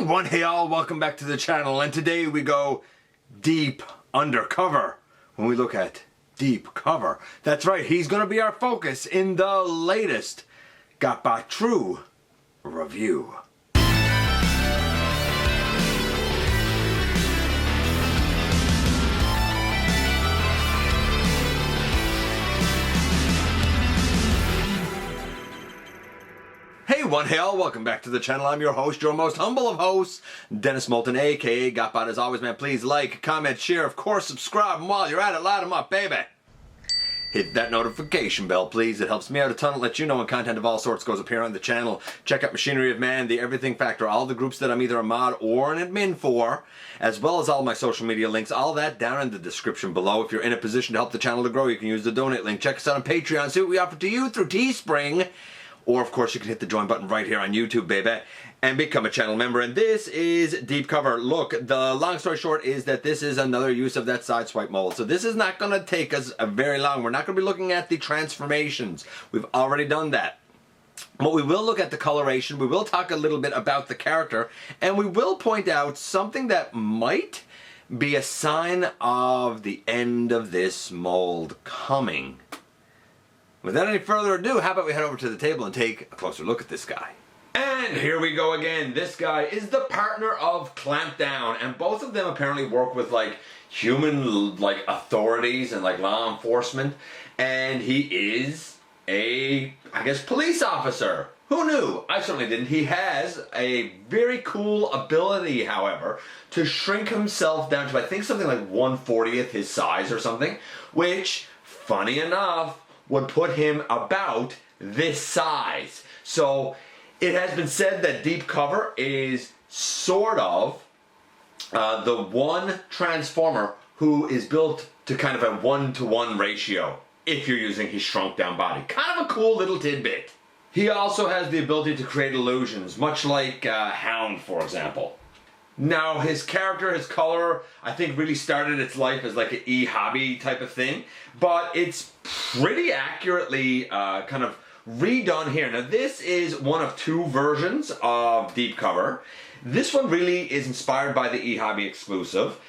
Hey all, welcome back to the channel, and today we go deep undercover when we look at deep cover. That's right, he's going to be our focus in the latest GotBot True review. Hey all, welcome back to the channel. I'm your host, your most humble of hosts, Dennis Moulton, aka GotBot. As always, man, please like, comment, share, of course, subscribe, and while you're at it, light them up, baby. Hit that notification bell, please. It helps me out a ton. It lets you know when content of all sorts goes up here on the channel. Check out Machinery of Man, The Everything Factor, all the groups that I'm either a mod or an admin for, as well as all my social media links, all that down in the description below. If you're in a position to help the channel to grow, you can use the donate link. Check us out on Patreon, see what we offer to you through Teespring. Or, of course, you can hit the join button right here on YouTube, baby, and become a channel member. And this is deep cover. Look, the long story short is that this is another use of that Sideswipe mold. So this is not going to take us very long. We're not going to be looking at the transformations. We've already done that. But we will look at the coloration. We will talk a little bit about the character. And we will point out something that might be a sign of the end of this mold coming. Without any further ado, how about we head over to the table and take a closer look at this guy. And here we go again. This guy is the partner of Clampdown, and both of them apparently work with like human authorities and like law enforcement, and he is a, I guess, police officer. Who knew? I certainly didn't. He has a very cool ability, however, to shrink himself down to, I think, something like 1/40th his size or something, which, funny enough, would put him about this size. So it has been said that deep cover is sort of the one transformer who is built to kind of a 1-to-1 ratio if you're using his shrunk down body. Kind of a cool little tidbit. He also has the ability to create illusions, much like Hound, for example. Now, his character, his color, I think really started its life as like an eHOBBY type of thing, but it's pretty accurately kind of redone here. Now, this is one of two versions of deep cover. This one really is inspired by the eHOBBY exclusive,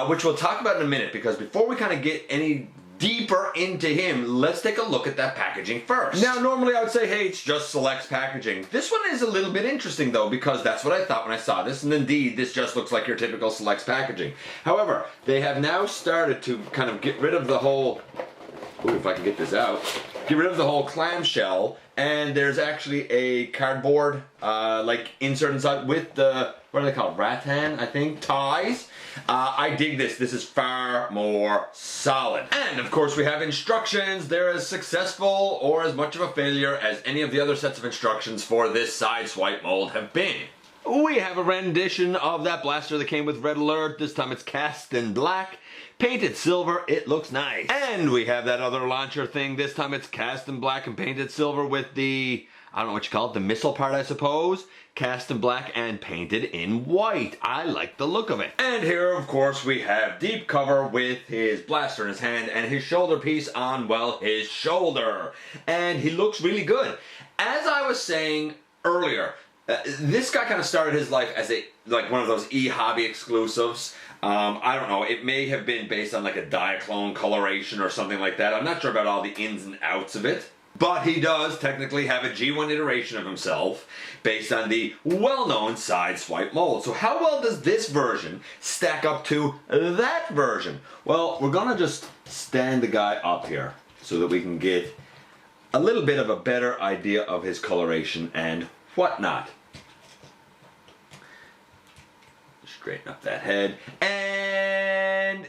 which we'll talk about in a minute, because before we kind of get any deeper into him, let's take a look at that packaging first. Now, normally I would say, hey, it's just Select's packaging. This one is a little bit interesting, though, because that's what I thought when I saw this, and indeed, this just looks like your typical Select's packaging. However, they have now started to kind of get rid of the whole, ooh, if I can get this out, get rid of the whole clamshell, and there's actually a cardboard, like, insert inside with the, what are they called, rattan, I think, ties. I dig this. This is far more solid. And of course we have instructions. They're as successful or as much of a failure as any of the other sets of instructions for this Sideswipe mold have been. We have a rendition of that blaster that came with Red Alert. This time it's cast in black, painted silver. It looks nice. And we have that other launcher thing. This time it's cast in black and painted silver with the, I don't know what you call it, the missile part, I suppose. Cast in black and painted in white. I like the look of it. And here, of course, we have deep cover with his blaster in his hand and his shoulder piece on, well, his shoulder. And he looks really good. As I was saying earlier, this guy kind of started his life as a, like, one of those eHOBBY exclusives. I don't know, it may have been based on like a Diaclone coloration or something like that. I'm not sure about all the ins and outs of it. But he does technically have a G1 iteration of himself based on the well-known Sideswipe mold. So how well does this version stack up to that version? Well, we're gonna just stand the guy up here so that we can get a little bit of a better idea of his coloration and whatnot. Straighten up that head, and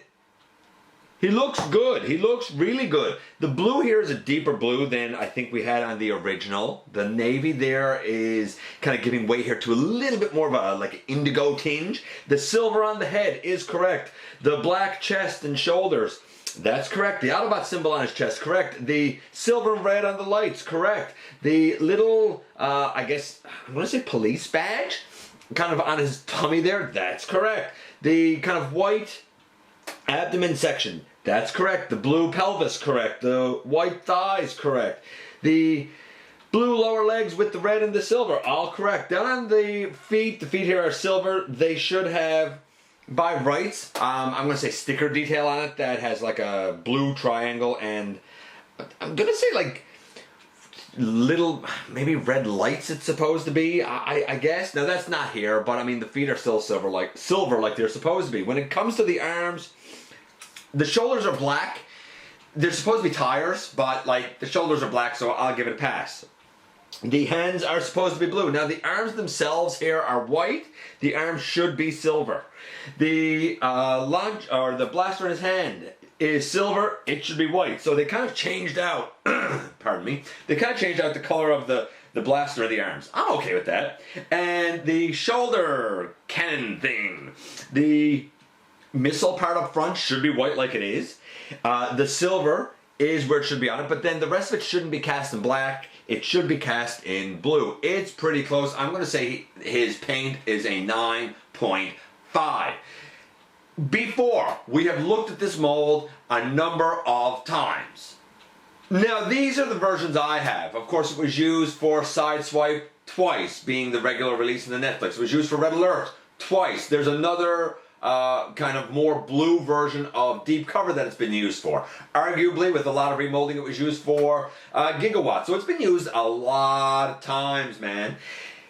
he looks good. He looks really good. The blue here is a deeper blue than I think we had on the original. The navy there is kind of giving way here to a little bit more of a like indigo tinge. The silver on the head is correct. The black chest and shoulders, that's correct. The Autobot symbol on his chest, correct. The silver and red on the lights, correct. The little, I guess, I'm gonna say police badge, kind of on his tummy there, that's correct. The kind of white abdomen section, that's correct. The blue pelvis, correct. The white thighs, correct. The Blue lower legs with the red and the silver. All correct. Down on the feet here are silver. They should have, by rights, I'm going to say sticker detail on it that has like a blue triangle and I'm going to say like little, maybe red lights it's supposed to be, I guess. Now that's not here, but I mean the feet are still silver like they're supposed to be. When it comes to the arms, the shoulders are black. They're supposed to be tires, but like the shoulders are black, so I'll give it a pass. The hands are supposed to be blue. Now the arms themselves here are white. The arms should be silver. The launch or the blaster in his hand is silver. It should be white. So they kind of changed out. Pardon me. They kind of changed out the color of the blaster of the arms. I'm okay with that. And the shoulder cannon thing. The missile part up front should be white like it is. The silver is where it should be on it, but then the rest of it shouldn't be cast in black. It should be cast in blue. It's pretty close. I'm going to say his paint is a 9.5. Before, we have looked at this mold a number of times. Now, these are the versions I have. Of course, it was used for Sideswipe twice, being the regular release in the Netflix. It was used for Red Alert twice. There's another kind of more blue version of Deep Cover that it's been used for. Arguably, with a lot of remolding, it was used for Gigawatt. So it's been used a lot of times, man.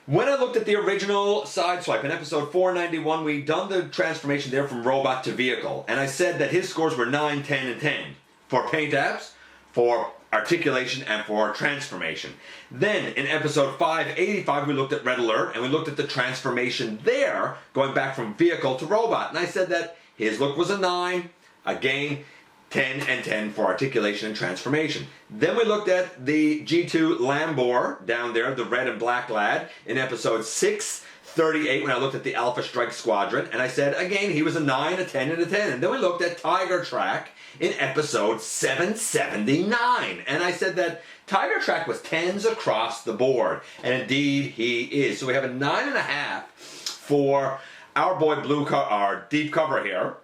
When I looked at the original Sideswipe in episode 491, we'd done the transformation there from robot to vehicle. And I said that his scores were 9, 10, and 10. For paint apps, for articulation, and for transformation. Then, in episode 585, we looked at Red Alert, and we looked at the transformation there, going back from vehicle to robot. And I said that his look was a 9, again, 10 and 10 for articulation and transformation. Then we looked at the G2 Lambor down there, the red and black lad, in episode 638 when I looked at the Alpha Strike Squadron. And I said, again, he was a 9, a 10, and a 10. And then we looked at Tiger Track in episode 779. And I said that Tiger Track was 10s across the board. And indeed, he is. So we have a 9.5 for our boy our Deep Cover here.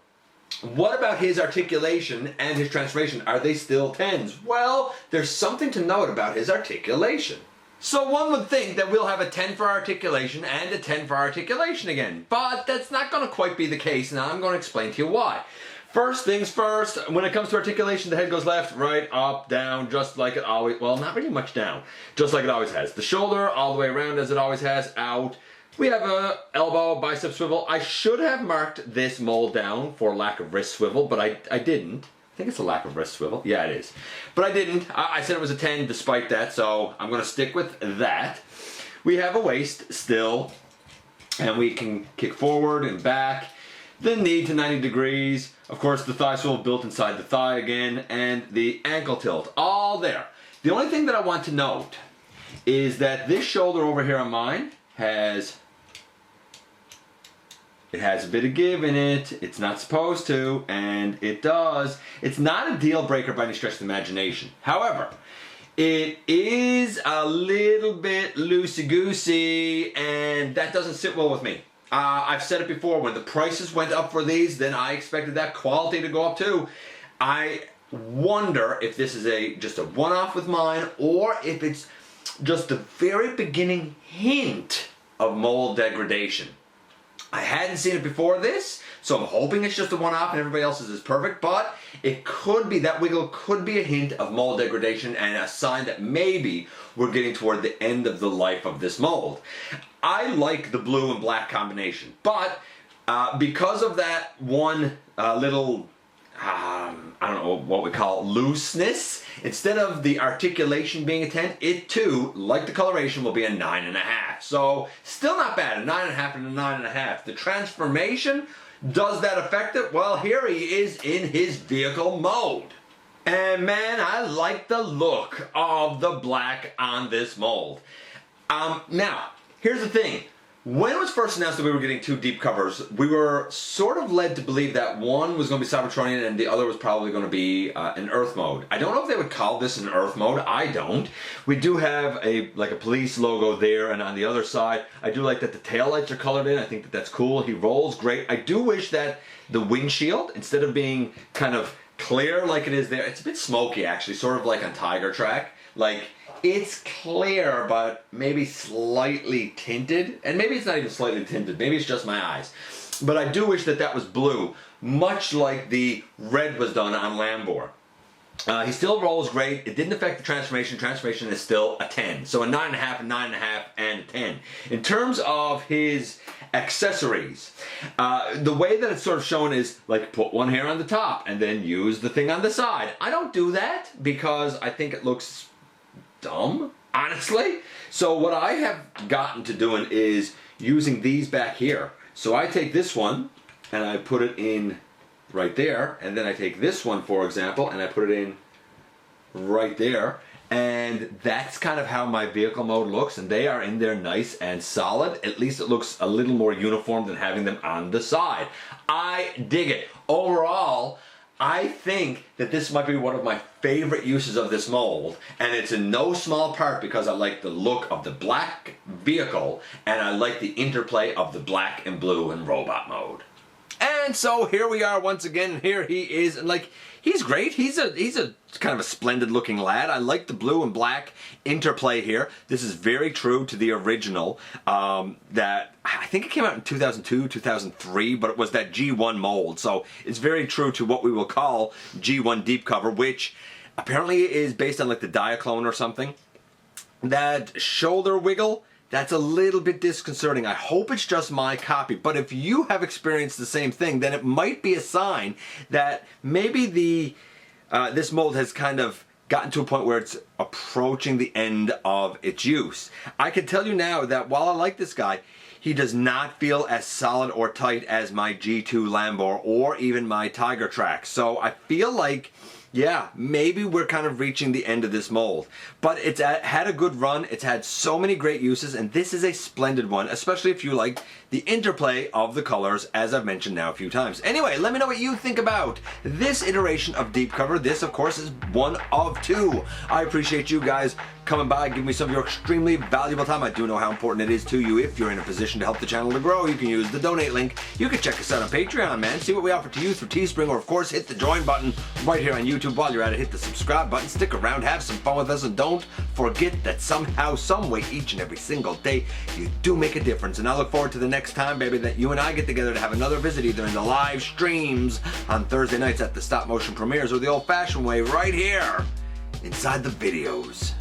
What about his articulation and his transformation? Are they still 10s? Well, there's something to note about his articulation. So one would think that we'll have a 10 for articulation and a 10 for articulation again. But that's not going to quite be the case, and I'm going to explain to you why. First things first, when it comes to articulation, the head goes left, right, up, down, just like it always, well, not really much down, just like it always has. The shoulder, all the way around as it always has, out. We have a elbow, bicep swivel. I should have marked this mold down for lack of wrist swivel, but I didn't. I think it's a lack of wrist swivel. Yeah, it is. But I didn't. I said it was a 10 despite that, so I'm going to stick with that. We have a waist still, and we can kick forward and back. The knee to 90 degrees. Of course, the thigh swivel built inside the thigh again, and the ankle tilt. All there. The only thing that I want to note is that this shoulder over here on mine has a bit of give in it. It's not supposed to, and it does. It's not a deal breaker by any stretch of the imagination. However, it is a little bit loosey-goosey, and that doesn't sit well with me. I've said it before, when the prices went up for these, then I expected that quality to go up too. I wonder if this is just a one-off with mine, or if it's just the very beginning hint of mold degradation. I hadn't seen it before this, so I'm hoping it's just a one-off and everybody else's is perfect, but it could be, that wiggle could be a hint of mold degradation and a sign that maybe we're getting toward the end of the life of this mold. I like the blue and black combination, but because of that one little, I don't know what we call it, looseness, instead of the articulation being a 10, it too, like the coloration, will be a 9.5. So still not bad, a 9.5 and a 9.5. The transformation, does that affect it? Well, here he is in his vehicle mode. And man, I like the look of the black on this mold. Now, here's the thing. When it was first announced that we were getting 2 deep covers, we were sort of led to believe that one was going to be Cybertronian and the other was probably going to be an Earth mode. I don't know if they would call this an Earth mode. I don't. We do have a police logo there, and on the other side, I do like that the taillights are colored in. I think that that's cool. He rolls great. I do wish that the windshield, instead of being kind of clear like it is there, it's a bit smoky actually, sort of like on Tiger Track. Like, it's clear, but maybe slightly tinted. And maybe it's not even slightly tinted. Maybe it's just my eyes. But I do wish that that was blue, much like the red was done on Lambor. He still rolls great. It didn't affect the transformation. Transformation is still a 10. So a 9.5, a 9.5, and a 10. In terms of his accessories, the way that it's sort of shown is like put one hair on the top and then use the thing on the side. I don't do that because I think it looks dumb, honestly. So what I have gotten to doing is using these back here. So I take this one and I put it in right there, and then I take this one, for example, and I put it in right there, and that's kind of how my vehicle mode looks, and they are in there nice and solid. At least it looks a little more uniform than having them on the side. I dig it. Overall, I think that this might be one of my favorite uses of this mold, and it's in no small part because I like the look of the black vehicle, and I like the interplay of the black and blue in robot mode. And so here we are once again. Here he is, and like he's great. He's a kind of a splendid looking lad. I like the blue and black interplay here. This is very true to the original. That I think it came out in 2002, 2003, but it was that G1 mold. So it's very true to what we will call G1 deep cover, which apparently is based on like the Diaclone or something. That shoulder wiggle, that's a little bit disconcerting. I hope it's just my copy, but if you have experienced the same thing, then it might be a sign that maybe this mold has kind of gotten to a point where it's approaching the end of its use. I can tell you now that while I like this guy, he does not feel as solid or tight as my G2 Lambor or even my Tiger Track. So I feel like, yeah, maybe we're kind of reaching the end of this mold. But it's had a good run, it's had so many great uses, and this is a splendid one, especially if you like the interplay of the colors, as I've mentioned now a few times. Anyway, let me know what you think about this iteration of deep cover. This, of course, is one of two. I appreciate you guys coming by, giving me some of your extremely valuable time. I do know how important it is to you. If you're in a position to help the channel to grow, you can use the donate link. You can check us out on Patreon, man. See what we offer to you through Teespring, or of course, hit the join button right here on YouTube. While you're at it, hit the subscribe button, stick around, have some fun with us, and don't forget that somehow, some way, each and every single day, you do make a difference. And I look forward to the next time, baby, that you and I get together to have another visit, either in the live streams on Thursday nights at the stop motion premieres, or the old-fashioned way right here inside the videos.